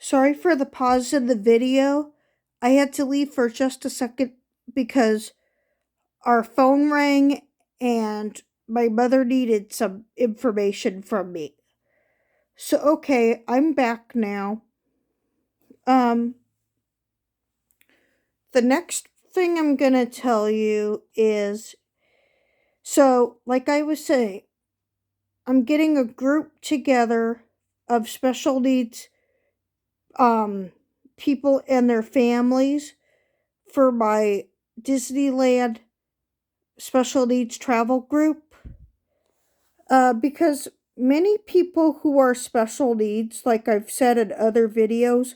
Sorry for the pause in the video. I had to leave for just a second because our phone rang and my mother needed some information from me. So, okay, I'm back now. The next thing I'm going to tell you is like I was saying, I'm getting a group together of special needs people and their families for my Disneyland special needs travel group. Because many people who are special needs, like I've said in other videos,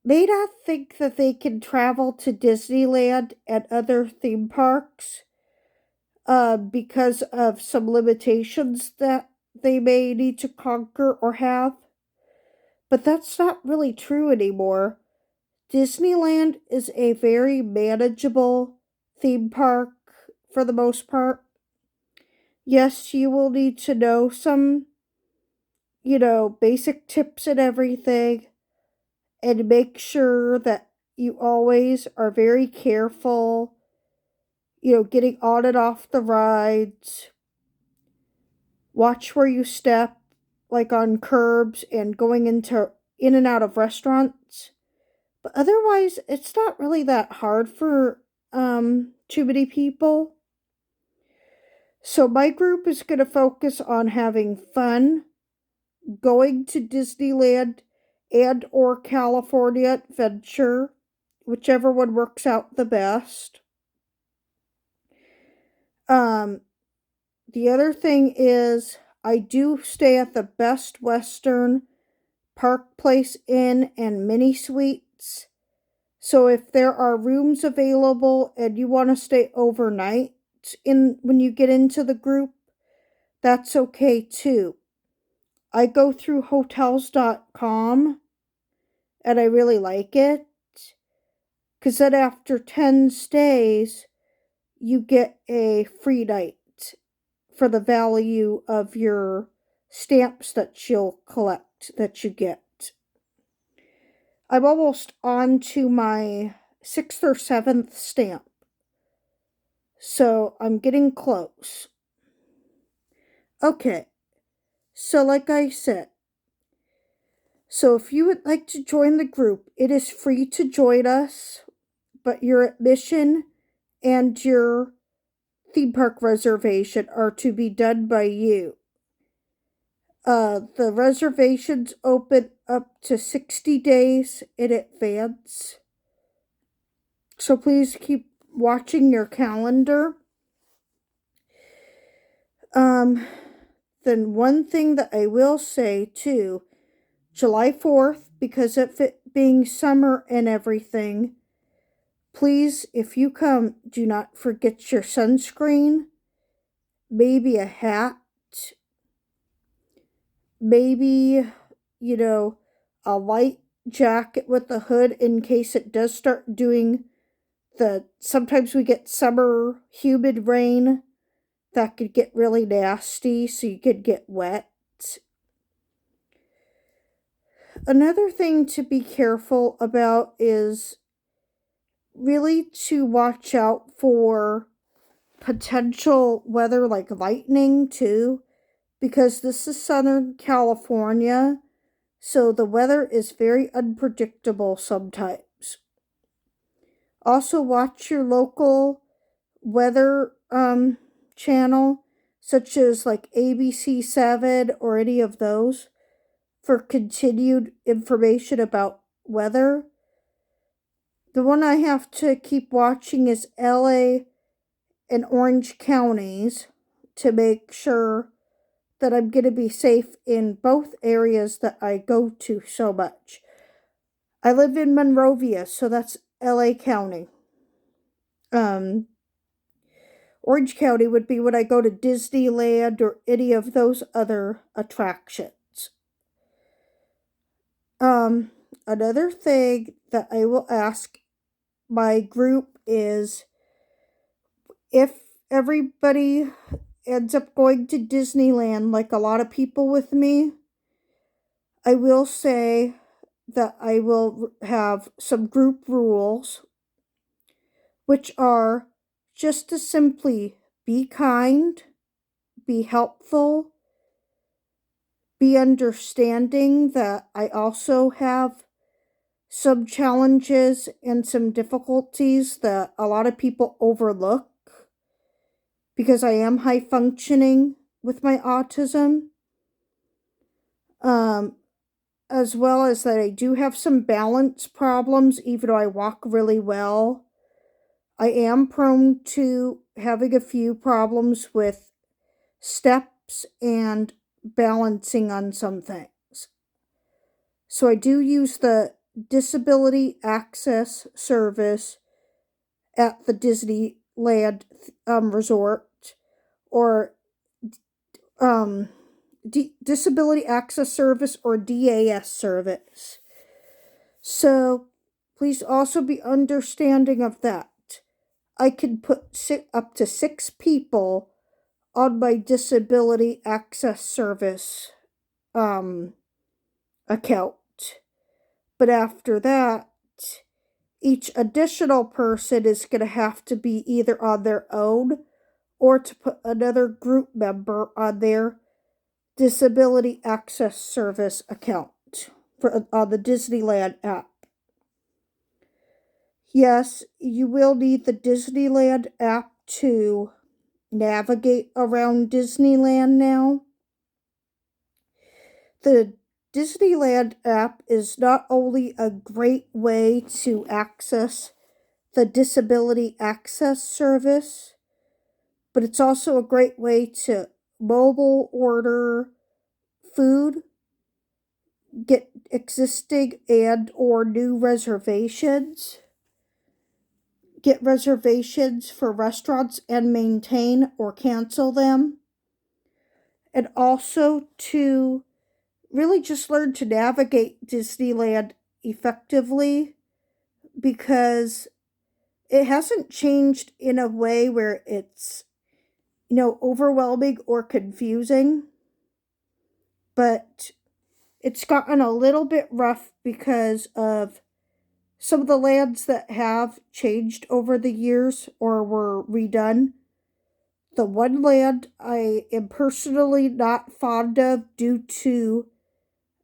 may not think that they can travel to Disneyland and other theme parks because of some limitations that they may need to conquer or have. But that's not really true anymore. Disneyland is a very manageable theme park for the most part. Yes, you will need to know some, basic tips and everything, and make sure that you always are very careful, getting on and off the rides. Watch where you step, like on curbs and going in and out of restaurants. But otherwise, it's not really that hard for too many people. So my group is going to focus on having fun, going to Disneyland and or California Adventure, whichever one works out the best. The other thing is I do stay at the Best Western, Park Place Inn, and Mini Suites. So if there are rooms available and you want to stay overnight when you get into the group, that's okay too. I go through hotels.com and I really like it because then after 10 stays, you get a free night for the value of your stamps that you'll collect, that you get. I'm almost on to my 6th or 7th stamp. So I'm getting close. Okay. So like I said, so if you would like to join the group, it is free to join us, but your admission and your theme park reservation are to be done by you. The reservations open up to 60 days in advance. So please keep watching your calendar. Then one thing that I will say too, July 4th, because of it being summer and everything, please, if you come, do not forget your sunscreen, maybe a hat, maybe, a light jacket with a hood in case it does start doing sometimes we get summer humid rain that could get really nasty, so you could get wet. Another thing to be careful about is really to watch out for potential weather like lightning too, because this is Southern California, so the weather is very unpredictable sometimes. Also, watch your local weather channel, such as like ABC7 or any of those, for continued information about weather. The one I have to keep watching is LA and Orange counties to make sure that I'm going to be safe in both areas that I go to so much. I live in Monrovia, so that's LA County. Orange County would be when I go to Disneyland or any of those other attractions. Another thing that I will ask my group is if everybody ends up going to Disneyland, like a lot of people with me, I will say that I will have some group rules, which are just to simply be kind, be helpful, be understanding that I also have some challenges and some difficulties that a lot of people overlook because I am high functioning with my autism. As well as that I do have some balance problems, even though I walk really well. I am prone to having a few problems with steps and balancing on some things. So I do use the Disability Access Service at the Disneyland Resort, or Disability Access Service, or DAS service. So please also be understanding of that. I can put up to 6 people on my Disability Access Service account. But after that, each additional person is going to have to be either on their own or to put another group member on their Disability Access Service account on the Disneyland app. Yes, you will need the Disneyland app to navigate around Disneyland now. The Disneyland app is not only a great way to access the Disability Access Service, but it's also a great way to mobile order food, get existing and or new reservations, get reservations for restaurants and maintain or cancel them, and also to really just learn to navigate Disneyland effectively, because it hasn't changed in a way where it's, overwhelming or confusing, but it's gotten a little bit rough because of some of the lands that have changed over the years or were redone. The one land I am personally not fond of due to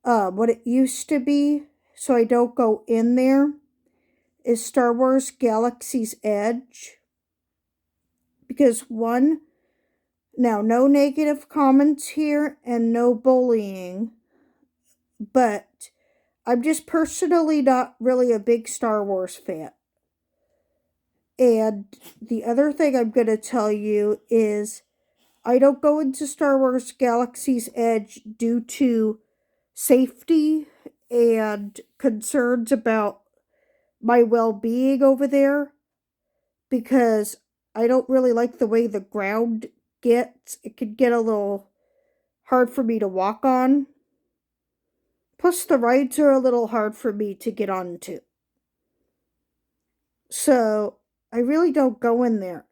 what it used to be, so I don't go in there, is Star Wars Galaxy's Edge. Because one, now no negative comments here and no bullying, but I'm just personally not really a big Star Wars fan. And the other thing I'm going to tell you is I don't go into Star Wars Galaxy's Edge due to safety and concerns about my well-being over there, because I don't really like the way the ground gets. It could get a little hard for me to walk on. Plus, the rides are a little hard for me to get onto. So, I really don't go in there.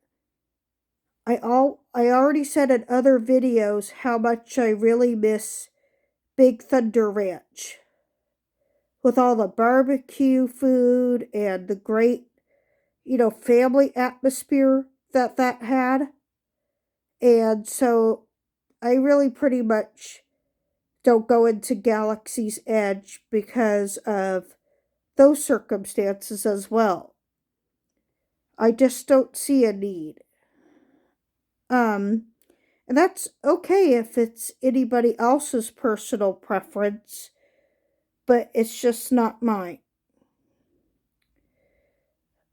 I already said in other videos how much I really miss Big Thunder Ranch, with all the barbecue food and the great, family atmosphere that had. And so I really pretty much don't go into Galaxy's Edge because of those circumstances as well. I just don't see a need. And that's okay if it's anybody else's personal preference, but it's just not mine.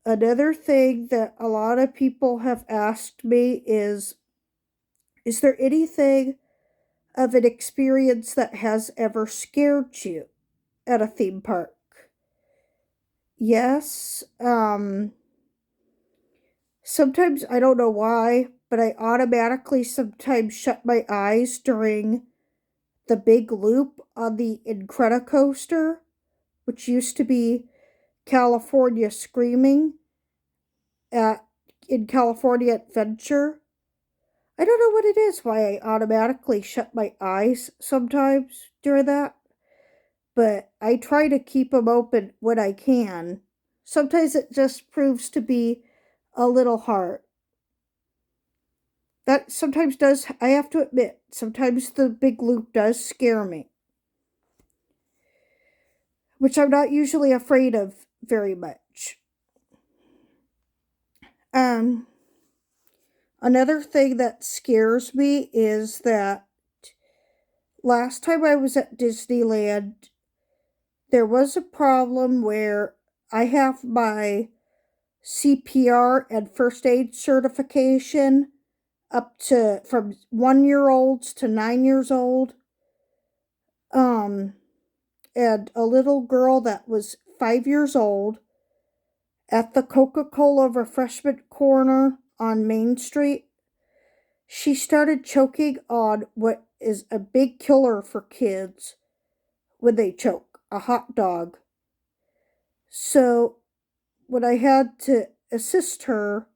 Another thing that a lot of people have asked me is there anything of an experience that has ever scared you at a theme park? Yes. Sometimes I don't know why, but I automatically sometimes shut my eyes during the big loop on the Incredicoaster, which used to be California Screaming in California Adventure. I don't know what it is why I automatically shut my eyes sometimes during that, but I try to keep them open when I can. Sometimes it just proves to be a little hard. That sometimes does, I have to admit, sometimes the big loop does scare me, which I'm not usually afraid of very much. Another thing that scares me is that last time I was at Disneyland, there was a problem where I have my CPR and first aid certification up to from 1-year-olds to 9 years old. And a little girl that was 5 years old at the Coca-Cola refreshment corner on Main Street, she started choking on what is a big killer for kids when they choke, a hot dog. So when I had to assist her,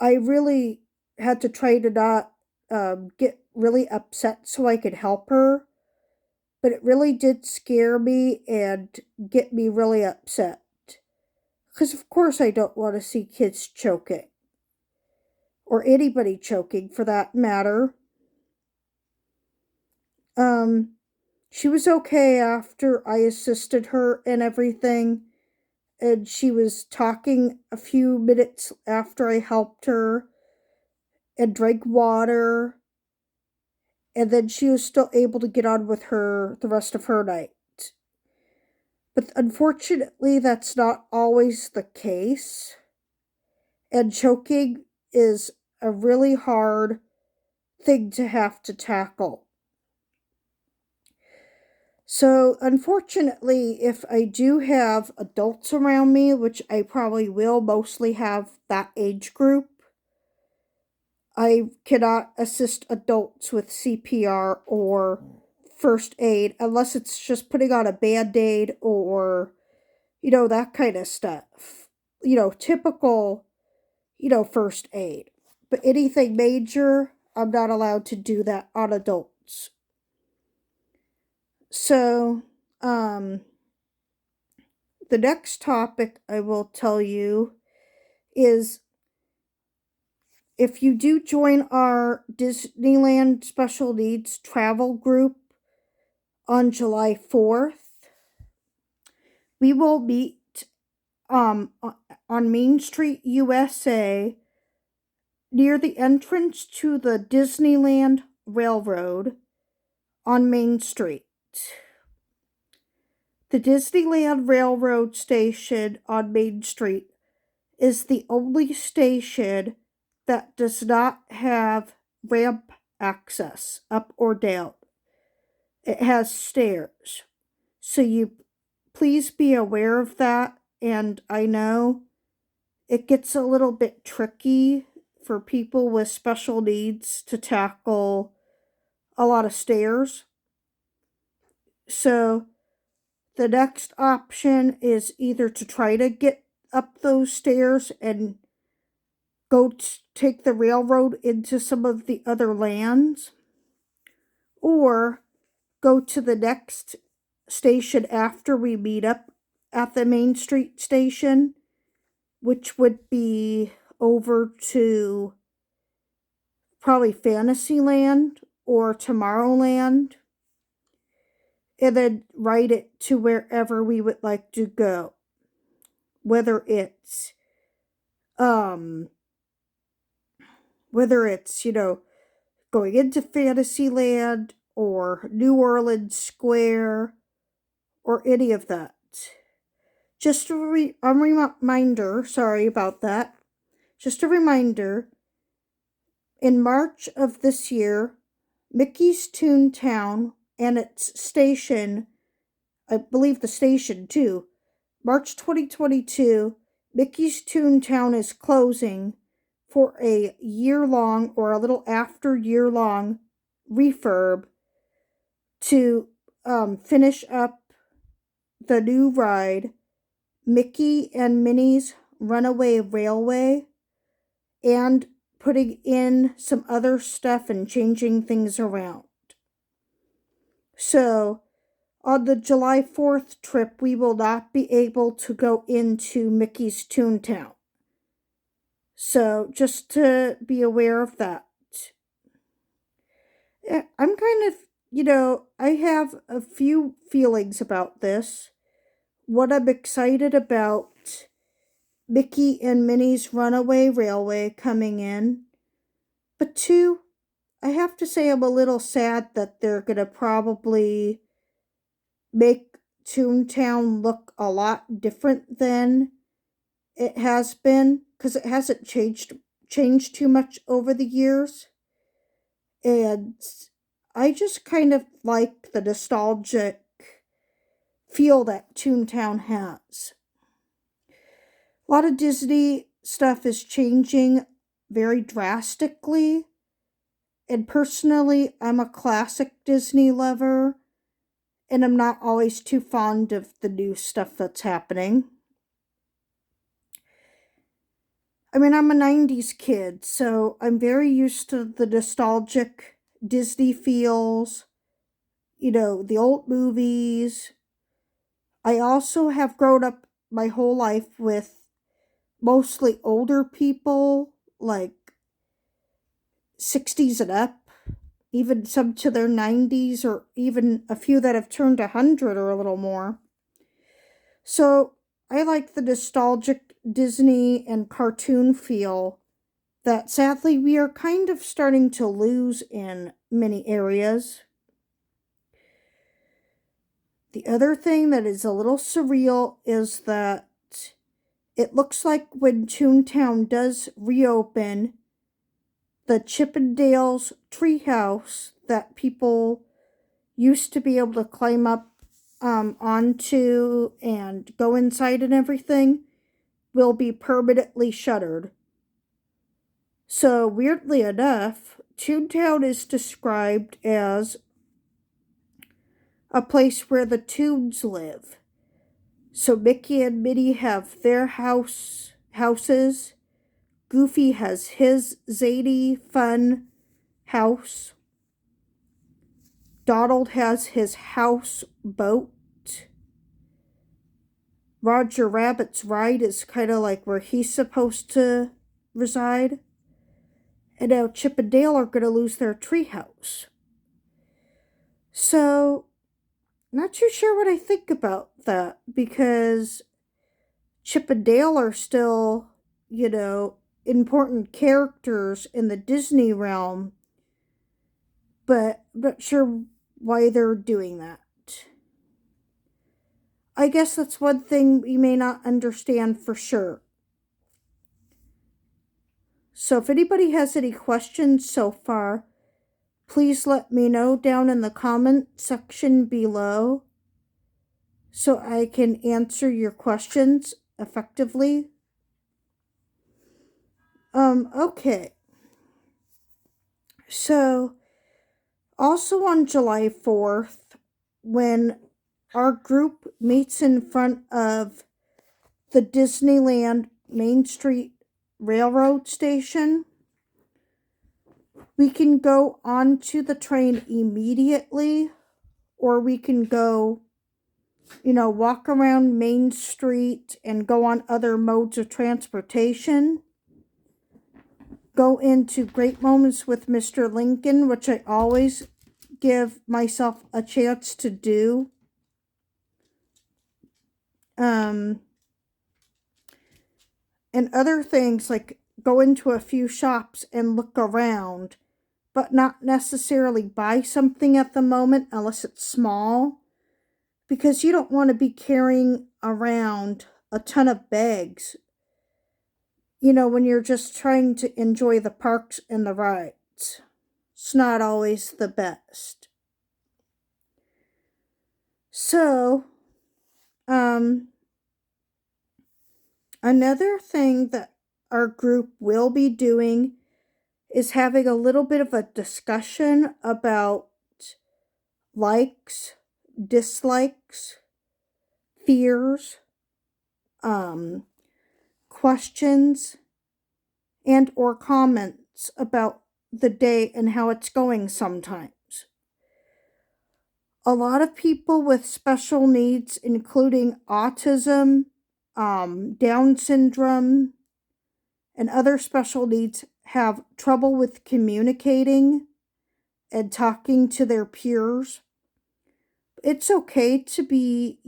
I really had to try to not get really upset so I could help her. But it really did scare me and get me really upset. Because of course I don't want to see kids choking. Or anybody choking for that matter. She was okay after I assisted her and everything. And she was talking a few minutes after I helped her. And drank water. And then she was still able to get on with the rest of her night. But unfortunately, that's not always the case. And choking is a really hard thing to have to tackle. So, unfortunately, if I do have adults around me, which I probably will mostly have that age group, I cannot assist adults with CPR or first aid unless it's just putting on a Band-Aid or, that kind of stuff. Typical, first aid. But anything major, I'm not allowed to do that on adults. So, the next topic I will tell you is if you do join our Disneyland Special Needs Travel Group on July 4th, we will meet on Main Street, USA, near the entrance to the Disneyland Railroad on Main Street. The Disneyland Railroad station on Main Street is the only station that does not have ramp access up or down. It has stairs. So you please be aware of that. And I know it gets a little bit tricky for people with special needs to tackle a lot of stairs. So the next option is either to try to get up those stairs and go take the railroad into some of the other lands, or go to the next station after we meet up at the Main Street station, which would be over to probably Fantasyland or Tomorrowland, and then ride it to wherever we would like to go. Whether it's going into Fantasyland or New Orleans Square or any of that. Just a reminder, sorry about that. Just a reminder, in March of this year, Mickey's Toontown and its station, I believe the station too, March 2022, Mickey's Toontown is closing for a year-long or a little after year-long refurb to finish up the new ride, Mickey and Minnie's Runaway Railway, and putting in some other stuff and changing things around. So, On the July 4th trip, we will not be able to go into Mickey's Toontown. So just to be aware of that. I'm kind of, I have a few feelings about this. One, I'm excited about Mickey and Minnie's Runaway Railway coming in. But two, I have to say I'm a little sad that they're going to probably make Toontown look a lot different than it has been, because it hasn't changed too much over the years. And I just kind of like the nostalgic feel that Toontown has. A lot of Disney stuff is changing very drastically. And personally, I'm a classic Disney lover, and I'm not always too fond of the new stuff that's happening. I mean, I'm a 90s kid, so I'm very used to the nostalgic Disney feels, the old movies. I also have grown up my whole life with mostly older people, like 60s and up, even some to their 90s, or even a few that have turned 100 or a little more. So I like the nostalgic Disney and cartoon feel that sadly we are kind of starting to lose in many areas. The other thing that is a little surreal is that it looks like when Toontown does reopen, the Chippendales treehouse that people used to be able to climb up onto and go inside and everything will be permanently shuttered. So, weirdly enough, Toontown is described as a place where the Toons live. So Mickey and Minnie have their houses. Goofy has his zany, fun house. Donald has his house boat. Roger Rabbit's ride is kind of like where he's supposed to reside. And now Chip and Dale are going to lose their treehouse. So, not too sure what I think about that, because Chip and Dale are still, important characters in the Disney realm, but I'm not sure why they're doing that. I guess that's one thing we may not understand for sure. So if anybody has any questions so far, please let me know down in the comment section below so I can answer your questions effectively. Okay. So, also on July 4th, when our group meets in front of the Disneyland Main Street Railroad Station, we can go onto the train immediately, or we can go, walk around Main Street and go on other modes of transportation. Go into Great Moments with Mr. Lincoln, which I always give myself a chance to do. And other things like go into a few shops and look around, but not necessarily buy something at the moment unless it's small, because you don't want to be carrying around a ton of bags, when you're just trying to enjoy the parks and the rides. It's not always the best. So, another thing that our group will be doing is having a little bit of a discussion about likes, dislikes, fears, questions, and or comments about the day and how it's going sometimes. A lot of people with special needs, including autism, Down syndrome, and other special needs, have trouble with communicating and talking to their peers. It's okay to be,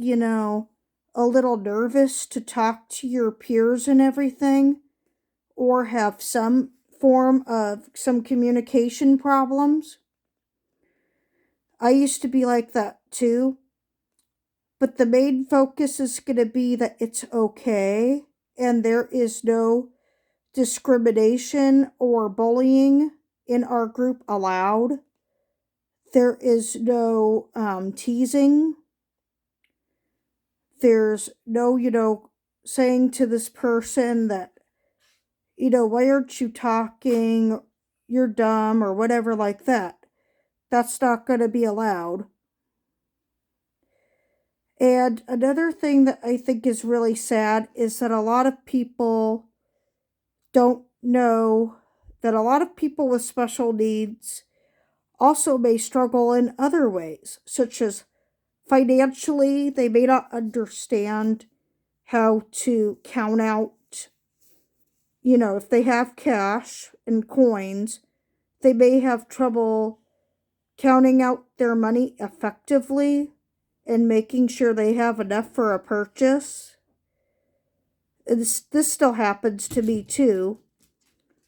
a little nervous to talk to your peers and everything, or have some form of some communication problems. I used to be like that too, but the main focus is going to be that it's okay and there is no discrimination or bullying in our group allowed. There is no teasing. There's no, saying to this person that, why aren't you talking? You're dumb or whatever like that. That's not going to be allowed. And another thing that I think is really sad is that a lot of people don't know that a lot of people with special needs also may struggle in other ways, such as financially, they may not understand how to count out, if they have cash and coins, they may have trouble counting out their money effectively and making sure they have enough for a purchase. This still happens to me too.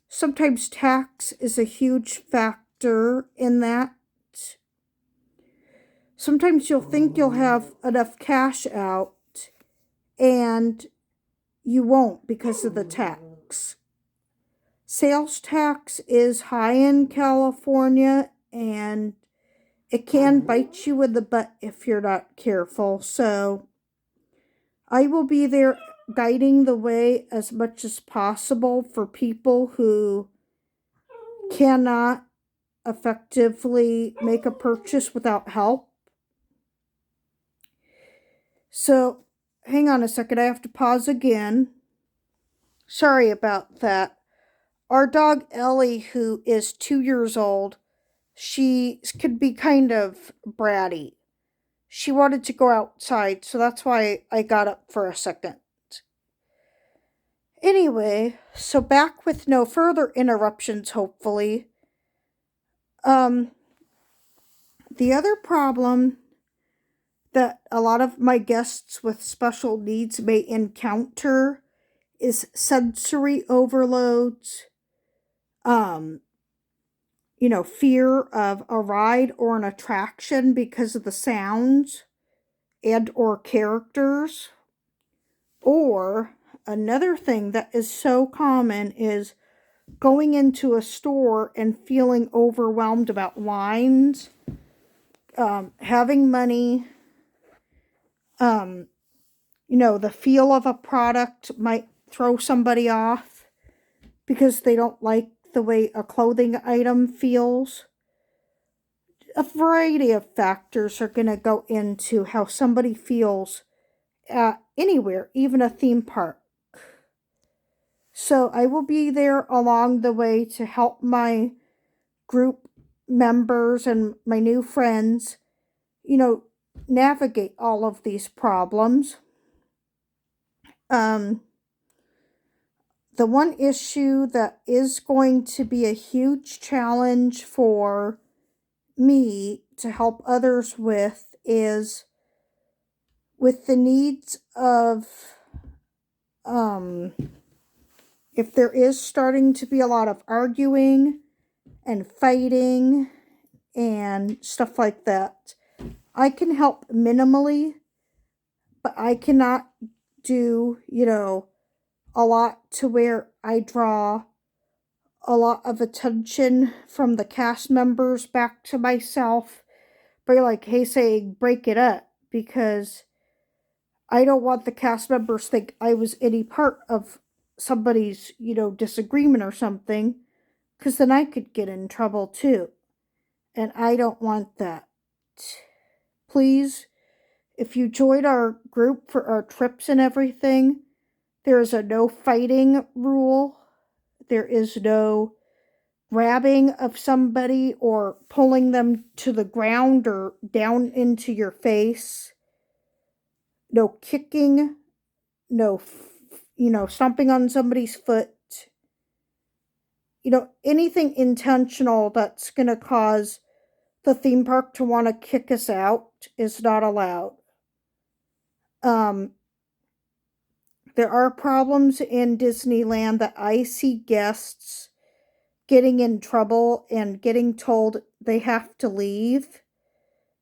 Sometimes tax is a huge factor in that. Sometimes you'll think you'll have enough cash out and you won't because of the tax. Sales tax is high in California and it can bite you in the butt if you're not careful. So I will be there guiding the way as much as possible for people who cannot effectively make a purchase without help. So hang on a second, I have to pause again. Sorry about that. Our dog Ellie, who is 2 years old, she could be kind of bratty. She wanted to go outside, so that's why I got up for a second. Anyway, so back with no further interruptions, hopefully. The other problem that a lot of my guests with special needs may encounter is sensory overloads, fear of a ride or an attraction because of the sounds and or characters. Or another thing that is so common is going into a store and feeling overwhelmed about lines, having money, the feel of a product might throw somebody off because they don't like the way a clothing item feels. A variety of factors are going to go into how somebody feels anywhere, even a theme park. So I will be there along the way to help my group members and my new friends, navigate all of these problems. The one issue that is going to be a huge challenge for me to help others with is with the needs of, if there is starting to be a lot of arguing and fighting and stuff like that. I can help minimally, but I cannot do, a lot to where I draw a lot of attention from the cast members back to myself by saying break it up, because I don't want the cast members think I was any part of somebody's, disagreement or something, because then I could get in trouble too. And I don't want that. Please, if you join our group for our trips and everything, there is a no fighting rule. There is no grabbing of somebody or pulling them to the ground or down into your face. No kicking, no, stomping on somebody's foot. Anything intentional that's going to cause the theme park to want to kick us out is not allowed. There are problems in Disneyland that I see guests getting in trouble and getting told they have to leave.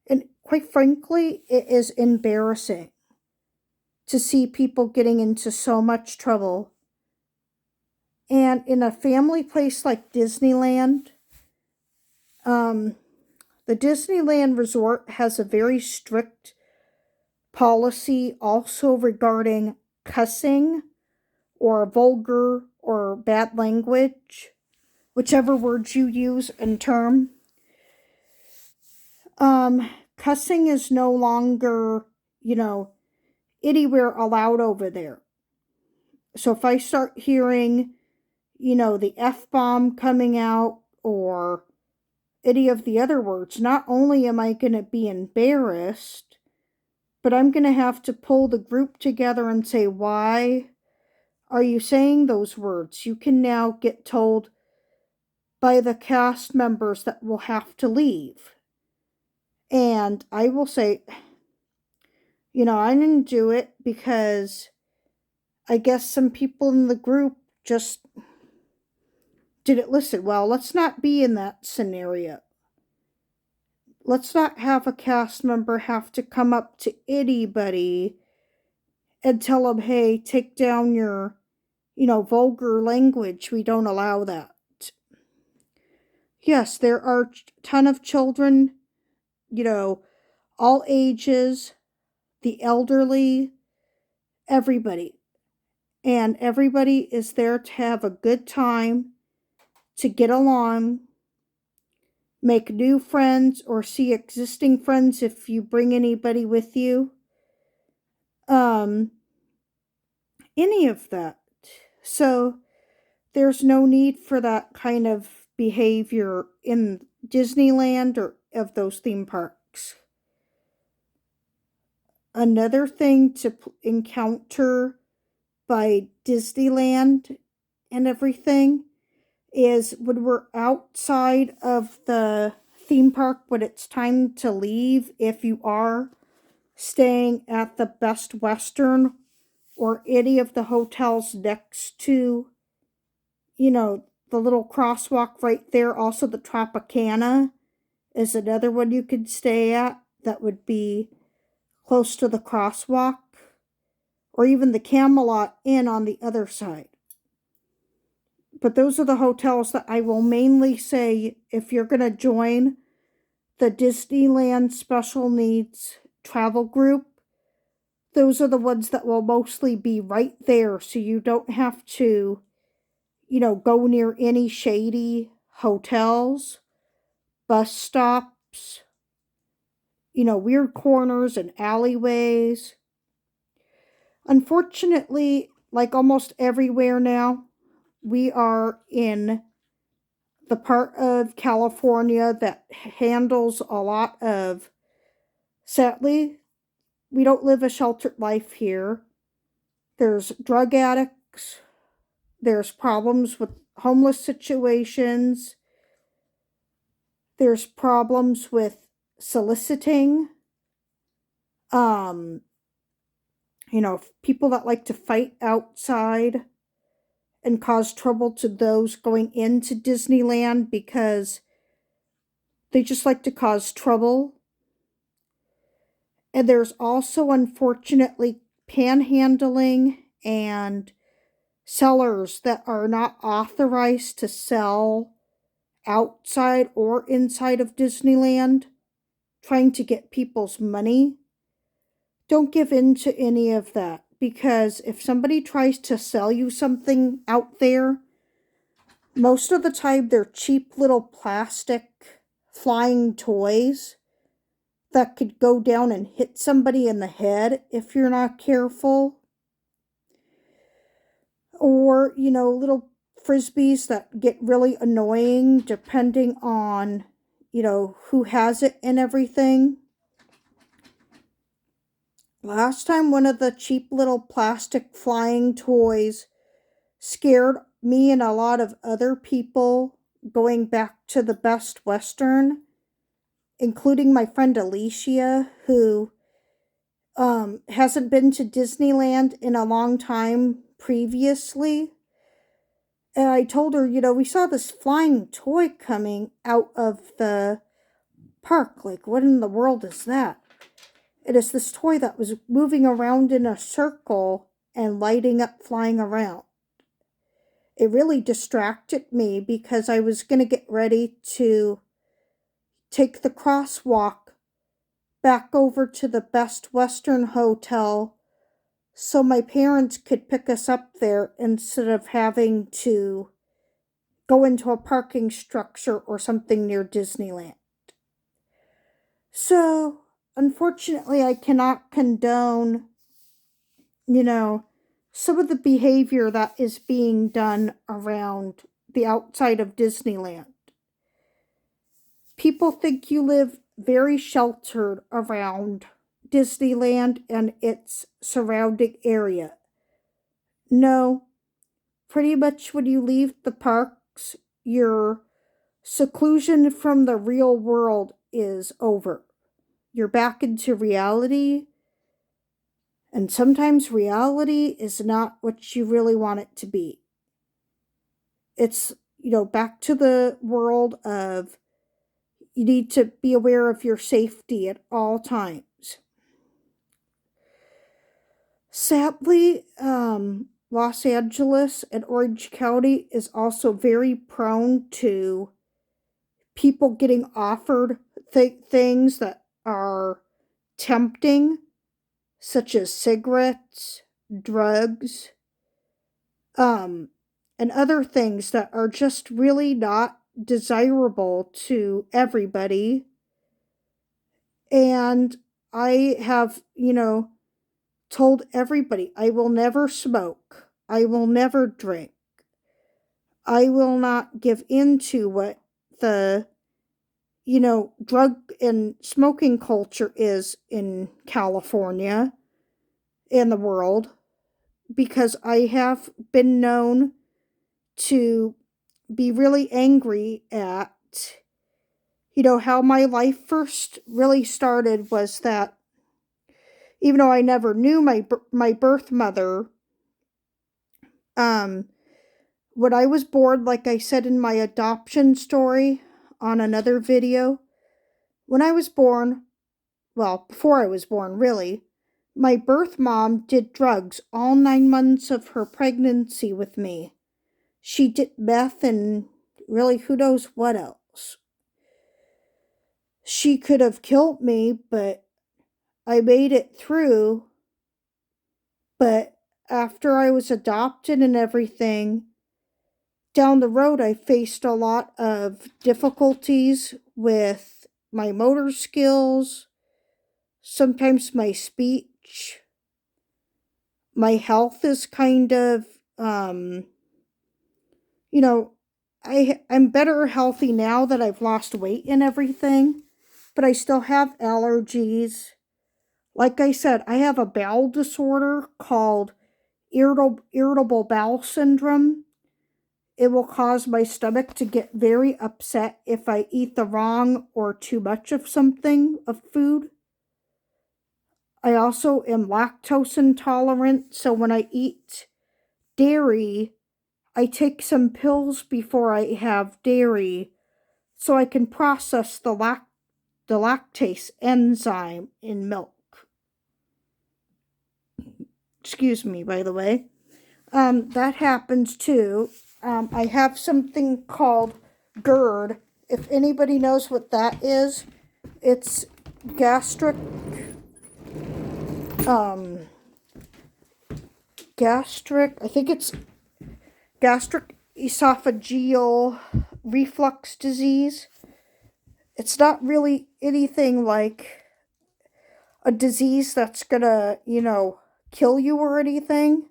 And quite frankly, it is embarrassing to see people getting into so much trouble. And in a family place like Disneyland, the Disneyland Resort has a very strict policy also regarding cussing or vulgar or bad language, whichever words you use and term. Cussing is no longer, anywhere allowed over there. So if I start hearing, the F-bomb coming out or any of the other words, not only am I going to be embarrassed, but I'm going to have to pull the group together and say, why are you saying those words? You can now get told by the cast members that will have to leave. And I will say, I didn't do it because I guess some people in the group just didn't listen. Well, let's not be in that scenario. Let's not have a cast member have to come up to anybody and tell them, hey, take down your, vulgar language. We don't allow that. Yes, there are a ton of children, all ages, the elderly, everybody. And everybody is there to have a good time, to get along, make new friends, or see existing friends if you bring anybody with you. Any of that. So there's no need for that kind of behavior in Disneyland or of those theme parks. Another thing to encounter by Disneyland and everything is when we're outside of the theme park, when it's time to leave, if you are staying at the Best Western or any of the hotels next to, the little crosswalk right there. Also, the Tropicana is another one you could stay at that would be close to the crosswalk, or even the Camelot Inn on the other side. But those are the hotels that I will mainly say if you're going to join the Disneyland Special Needs Travel Group, those are the ones that will mostly be right there, so you don't have to, go near any shady hotels, bus stops, weird corners and alleyways. Unfortunately, like almost everywhere now, we are in the part of California that handles a lot of, sadly, we don't live a sheltered life here. There's drug addicts. There's problems with homeless situations. There's problems with soliciting. People that like to fight outside and cause trouble to those going into Disneyland because they just like to cause trouble. And there's also, unfortunately, panhandling and sellers that are not authorized to sell outside or inside of Disneyland, trying to get people's money. Don't give in to any of that, because if somebody tries to sell you something out there, most of the time they're cheap little plastic flying toys that could go down and hit somebody in the head if you're not careful. Or, little frisbees that get really annoying depending on, who has it and everything. Last time, one of the cheap little plastic flying toys scared me and a lot of other people going back to the Best Western, including my friend Alicia, who hasn't been to Disneyland in a long time previously. And I told her, we saw this flying toy coming out of the park. Like, what in the world is that? It is this toy that was moving around in a circle and lighting up, flying around. It really distracted me because I was going to get ready to take the crosswalk back over to the Best Western Hotel so my parents could pick us up there instead of having to go into a parking structure or something near Disneyland. So, unfortunately, I cannot condone, some of the behavior that is being done around the outside of Disneyland. People think you live very sheltered around Disneyland and its surrounding area. No, pretty much when you leave the parks, your seclusion from the real world is over. You're back into reality, and sometimes reality is not what you really want it to be. It's, back to the world of you need to be aware of your safety at all times. Sadly, Los Angeles and Orange County is also very prone to people getting offered things that are tempting, such as cigarettes, drugs, and other things that are just really not desirable to everybody. And I have, told everybody I will never smoke. I will never drink. I will not give in to what the, drug and smoking culture is in California and the world, because I have been known to be really angry at, how my life first really started was that even though I never knew my birth mother, when I was born, like I said in my adoption story on another video, when I was born, well, before I was born, really, my birth mom did drugs all 9 months of her pregnancy with me. She did meth and really who knows what else. She could have killed me, but I made it through. But after I was adopted and everything, down the road I faced a lot of difficulties with my motor skills, sometimes my speech. My health is kind of, I'm better healthy now that I've lost weight and everything, but I still have allergies. Like I said, I have a bowel disorder called irritable bowel syndrome. It will cause my stomach to get very upset if I eat the wrong or too much of something, of food. I also am lactose intolerant, so when I eat dairy, I take some pills before I have dairy so I can process the lactase enzyme in milk. Excuse me, by the way. That happens too. I have something called GERD. If anybody knows what that is, it's gastric, I think it's gastric esophageal reflux disease. It's not really anything like a disease that's gonna, kill you or anything.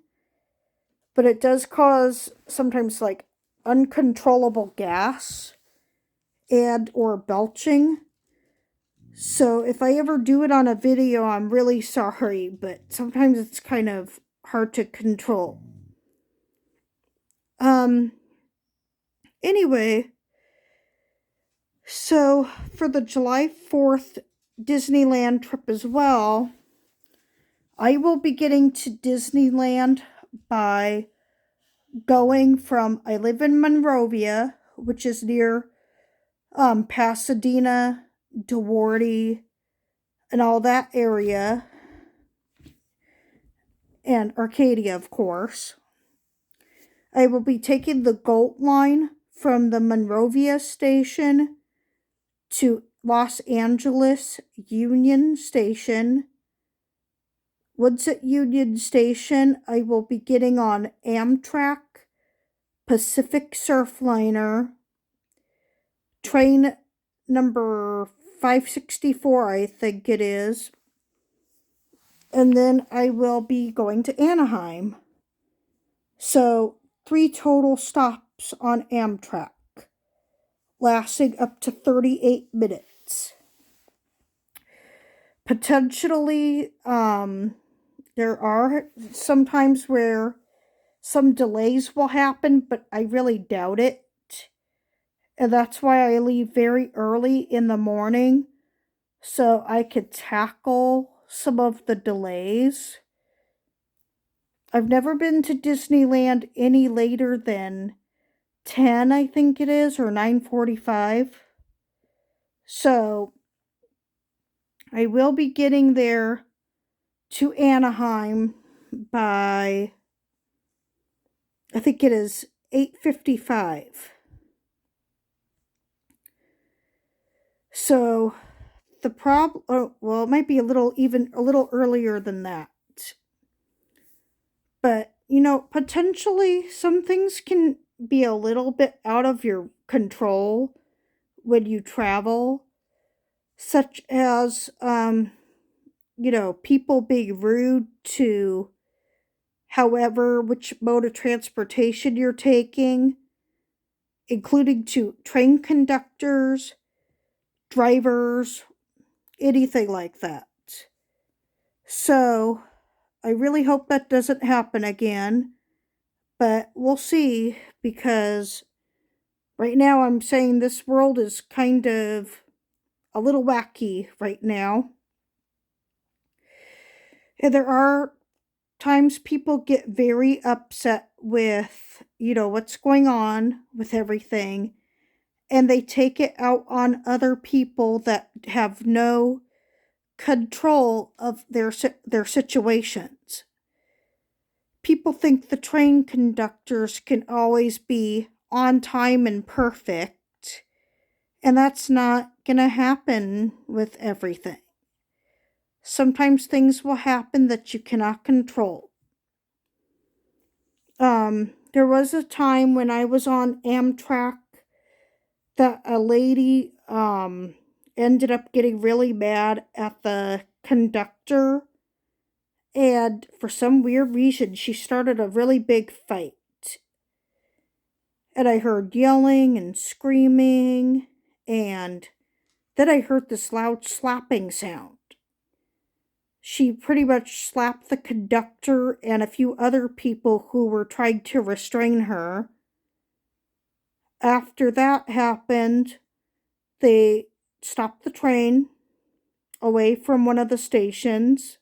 But it does cause sometimes like uncontrollable gas and or belching. So if I ever do it on a video, I'm really sorry, but sometimes it's kind of hard to control. Anyway, so for the July 4th Disneyland trip as well, I will be getting to Disneyland by going from, I live in Monrovia, which is near Pasadena, DeWarty, and all that area, and Arcadia, of course. I will be taking the Gold Line from the Monrovia station to Los Angeles Union Station. Once at Union Station, I will be getting on Amtrak, Pacific Surfliner, train number 564, I think it is. And then I will be going to Anaheim. So 3 total stops on Amtrak, lasting up to 38 minutes. Potentially, there are some times where some delays will happen, but I really doubt it. And that's why I leave very early in the morning, so I could tackle some of the delays. I've never been to Disneyland any later than 10, I think it is, or 9:45. So I will be getting there to Anaheim by, I think it is 8:55. So the problem, well, it might be a little earlier than that. But, potentially some things can be a little bit out of your control when you travel, such as, people being rude to which mode of transportation you're taking, including to train conductors, drivers, anything like that. So, I really hope that doesn't happen again, but we'll see, because right now I'm saying this world is kind of a little wacky right now. And there are times people get very upset with, what's going on with everything, and they take it out on other people that have no control of their situations. People think the train conductors can always be on time and perfect, and that's not going to happen with everything. Sometimes things will happen that you cannot control. There was a time when I was on Amtrak that a lady ended up getting really mad at the conductor, and for some weird reason she started a really big fight. And I heard yelling and screaming, and then I heard this loud slapping sound. She pretty much slapped the conductor and a few other people who were trying to restrain her. After that happened, they stopped the train away from one of the stations.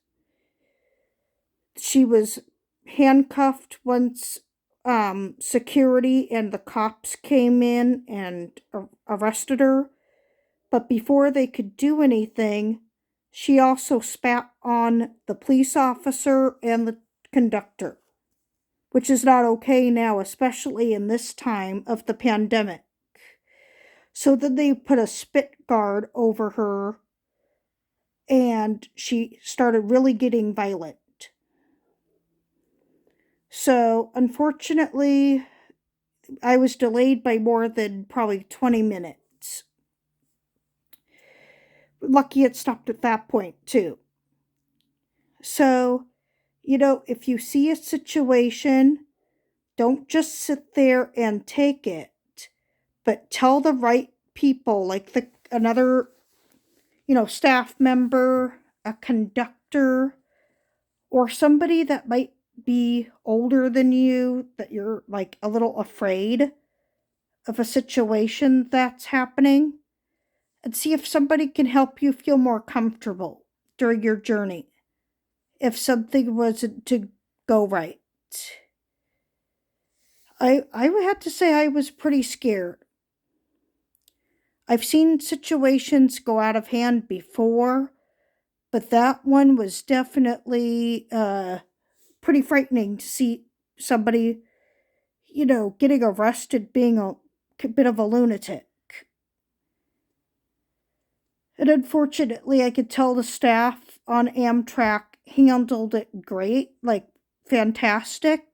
She was handcuffed once security and the cops came in and arrested her. But before they could do anything, she also spat on the police officer and the conductor, which is not okay now, especially in this time of the pandemic. So then they put a spit guard over her, and she started really getting violent. So, unfortunately, I was delayed by more than probably 20 minutes. Lucky it stopped at that point, too. So, if you see a situation don't just sit there and take it, but tell the right people, like another, staff member, a conductor, or somebody that might be older than you, that you're like a little afraid of a situation that's happening, and see if somebody can help you feel more comfortable during your journey if something wasn't to go right. I would have to say I was pretty scared. I've seen situations go out of hand before, but that one was definitely pretty frightening to see somebody, getting arrested being a bit of a lunatic. And unfortunately, I could tell the staff on Amtrak handled it great, like fantastic,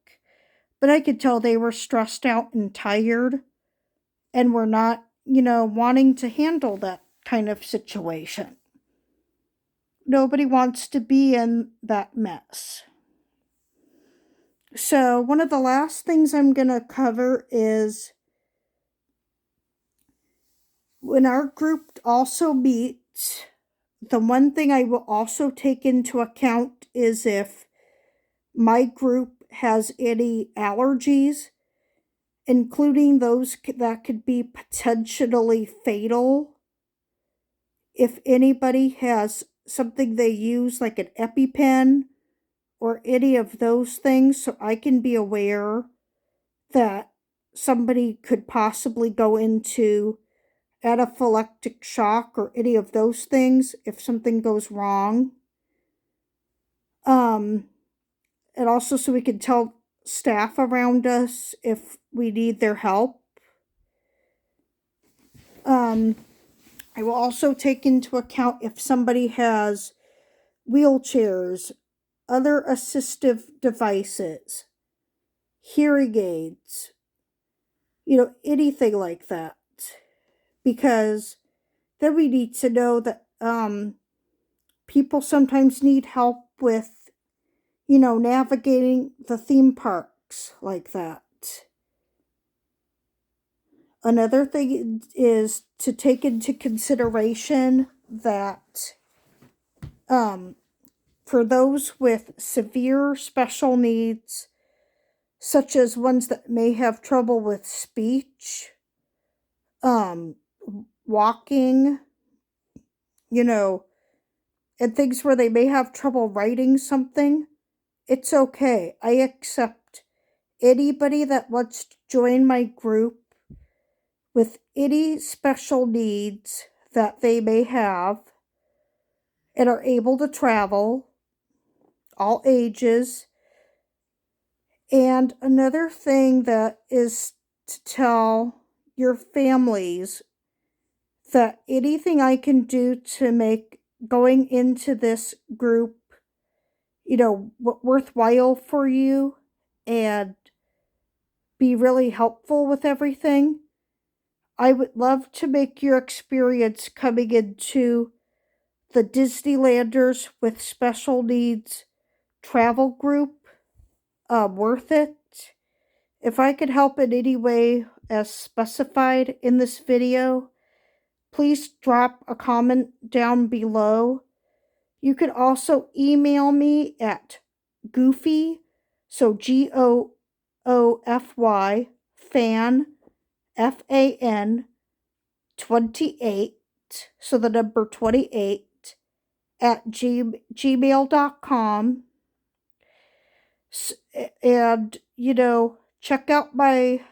but I could tell they were stressed out and tired and were not, wanting to handle that kind of situation. Nobody wants to be in that mess. So, one of the last things I'm going to cover is when our group also meets, the one thing I will also take into account is if my group has any allergies, including those that could be potentially fatal. If anybody has something they use like an EpiPen or any of those things, so I can be aware that somebody could possibly go into anaphylactic shock or any of those things if something goes wrong. And also so we can tell staff around us if we need their help. I will also take into account if somebody has wheelchairs, other assistive devices, hearing aids, anything like that. Because then we need to know that people sometimes need help with, navigating the theme parks like that. Another thing is to take into consideration that for those with severe special needs, such as ones that may have trouble with speech, walking, and things where they may have trouble writing something, it's okay. I accept anybody that wants to join my group with any special needs that they may have and are able to travel, all ages. And another thing that is to tell your families that anything I can do to make going into this group, worthwhile for you and be really helpful with everything, I would love to make your experience coming into the Disneylanders with Special Needs travel group worth it. If I could help in any way as specified in this video, please drop a comment down below. You can also email me at goofy, so GOOFY, fan, FAN, 28, so the number 28, at gmail.com. And, check out my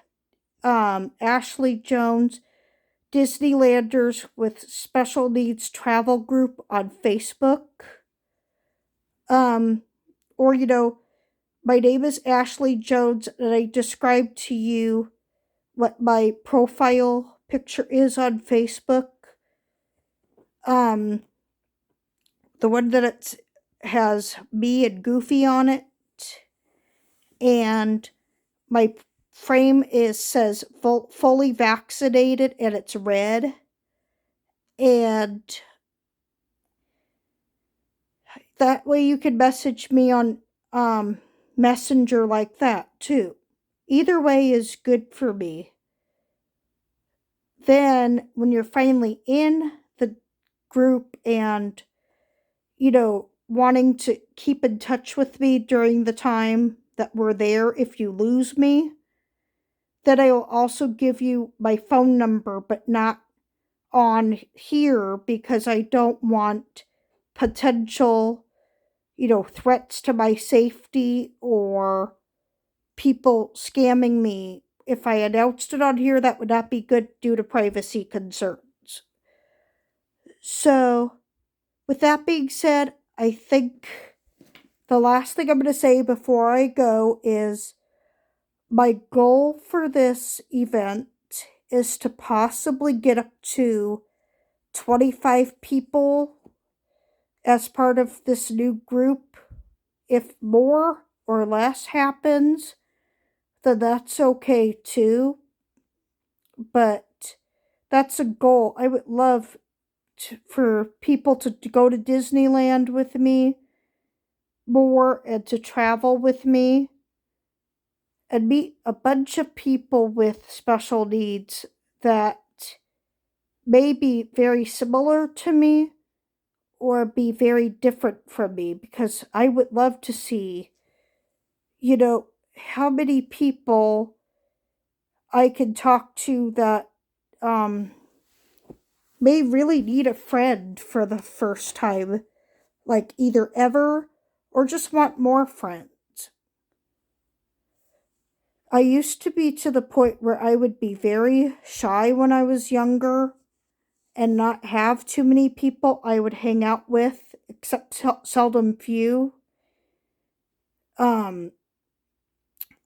Ashley Jones Disneylanders with Special Needs Travel Group on Facebook. Or, my name is Ashley Jones, and I described to you what my profile picture is on Facebook. The one that has me and Goofy on it. And my frame says fully vaccinated, and it's red. And that way you can message me on Messenger like that too. Either way is good for me. Then, when you're finally in the group and, wanting to keep in touch with me during the time that we're there, if you lose me, then I will also give you my phone number, but not on here because I don't want potential, threats to my safety or people scamming me. If I announced it on here, that would not be good due to privacy concerns. So, with that being said, I think the last thing I'm going to say before I go is my goal for this event is to possibly get up to 25 people as part of this new group. If more or less happens, then that's okay too. But that's a goal. I would love for people to go to Disneyland with me more and to travel with me and meet a bunch of people with special needs that may be very similar to me or be very different from me, because I would love to see, how many people I can talk to that may really need a friend for the first time, like either ever or just want more friends. I used to be to the point where I would be very shy when I was younger and not have too many people I would hang out with, except seldom few. I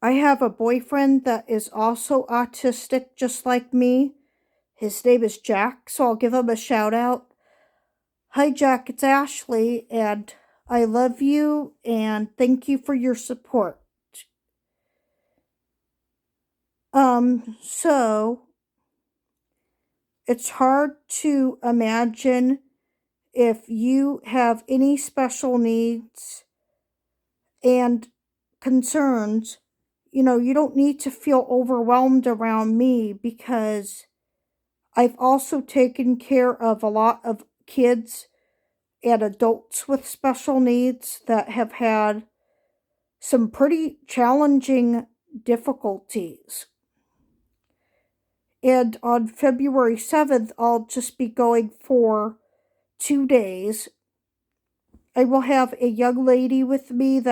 have a boyfriend that is also autistic, just like me. His name is Jack, so I'll give him a shout out. Hi, Jack, it's Ashley, and I love you, and thank you for your support. So, it's hard to imagine if you have any special needs and concerns. You don't need to feel overwhelmed around me because I've also taken care of a lot of kids and adults with special needs that have had some pretty challenging difficulties. And on February 7th, I'll just be going for 2 days. I will have a young lady with me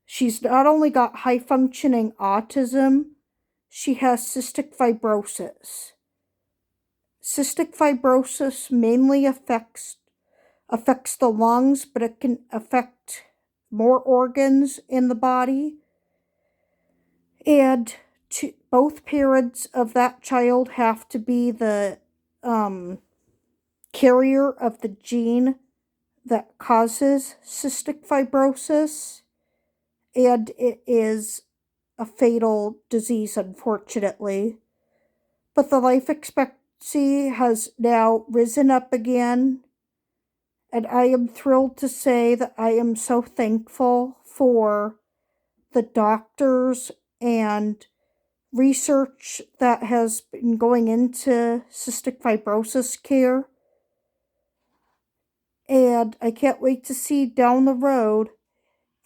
she's not only got high functioning autism, she has cystic fibrosis. Cystic fibrosis mainly affects the lungs, but it can affect more organs in the body. And both parents of that child have to be the carrier of the gene that causes cystic fibrosis, and it is a fatal disease, unfortunately. But the life expectancy has now risen up again, and I am thrilled to say that I am so thankful for the doctors and research that has been going into cystic fibrosis care. And I can't wait to see down the road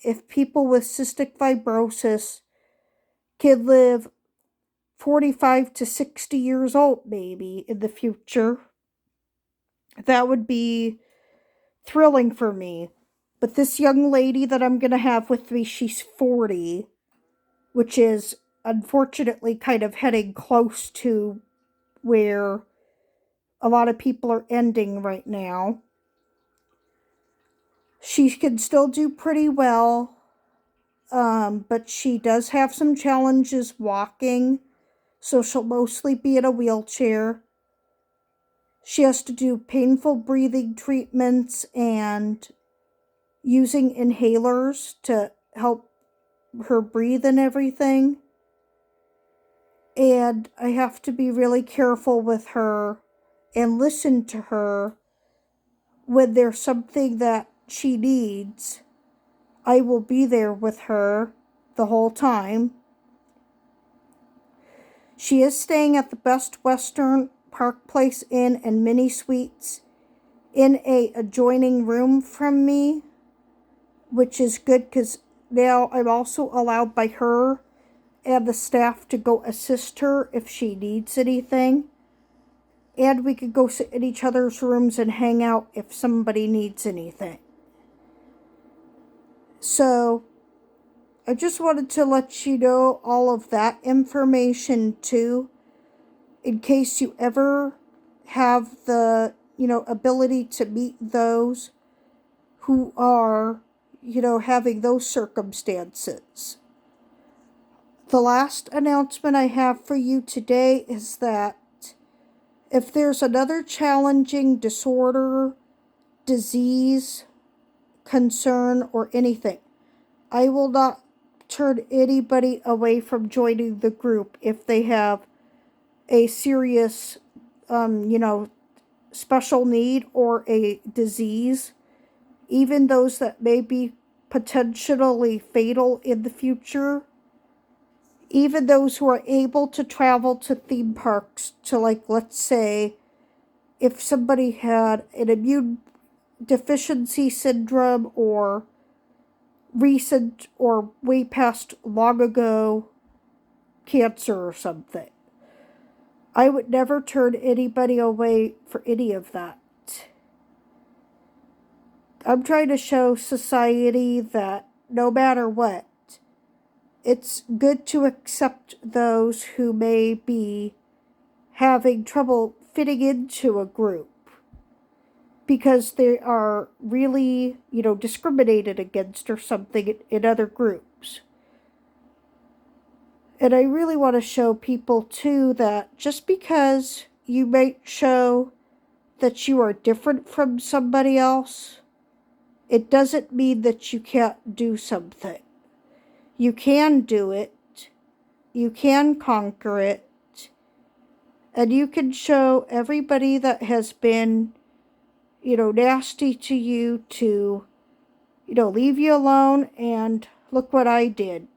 if people with cystic fibrosis can live 45 to 60 years old, maybe, in the future. That would be thrilling for me. But this young lady that I'm going to have with me, she's 40, which is unfortunately kind of heading close to where a lot of people are ending right now. She can still do pretty well, but she does have some challenges walking, so she'll mostly be in a wheelchair. She has to do painful breathing treatments and using inhalers to help her breathe and everything. And I have to be really careful with her and listen to her when there's something that she needs. I will be there with her the whole time. She is staying at the Best Western Park Place Inn and Mini Suites in a adjoining room from me, which is good because now I'm also allowed by her and the staff to go assist her if she needs anything. And we could go sit in each other's rooms and hang out if somebody needs anything. So I just wanted to let you know all of that information too, in case you ever have the, ability to meet those who are, having those circumstances. The last announcement I have for you today is that if there's another challenging disorder, disease, concern, or anything, I will not turn anybody away from joining the group if they have a serious, special need or a disease, even those that may be potentially fatal in the future. Even those who are able to travel to theme parks to, let's say, if somebody had an immune deficiency syndrome or recent or way past long ago cancer or something. I would never turn anybody away for any of that. I'm trying to show society that no matter what, it's good to accept those who may be having trouble fitting into a group because they are really, discriminated against or something in other groups. And I really want to show people too that just because you might show that you are different from somebody else, it doesn't mean that you can't do something. You can do it. You can conquer it. And you can show everybody that has been, nasty to you to, leave you alone. And look what I did.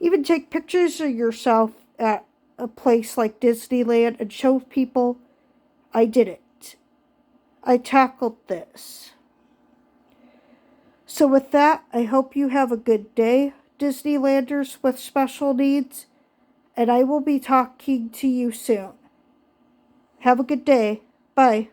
Even take pictures of yourself at a place like Disneyland and show people I did it. I tackled this. So with that, I hope you have a good day, Disneylanders with special needs, and I will be talking to you soon. Have a good day. Bye.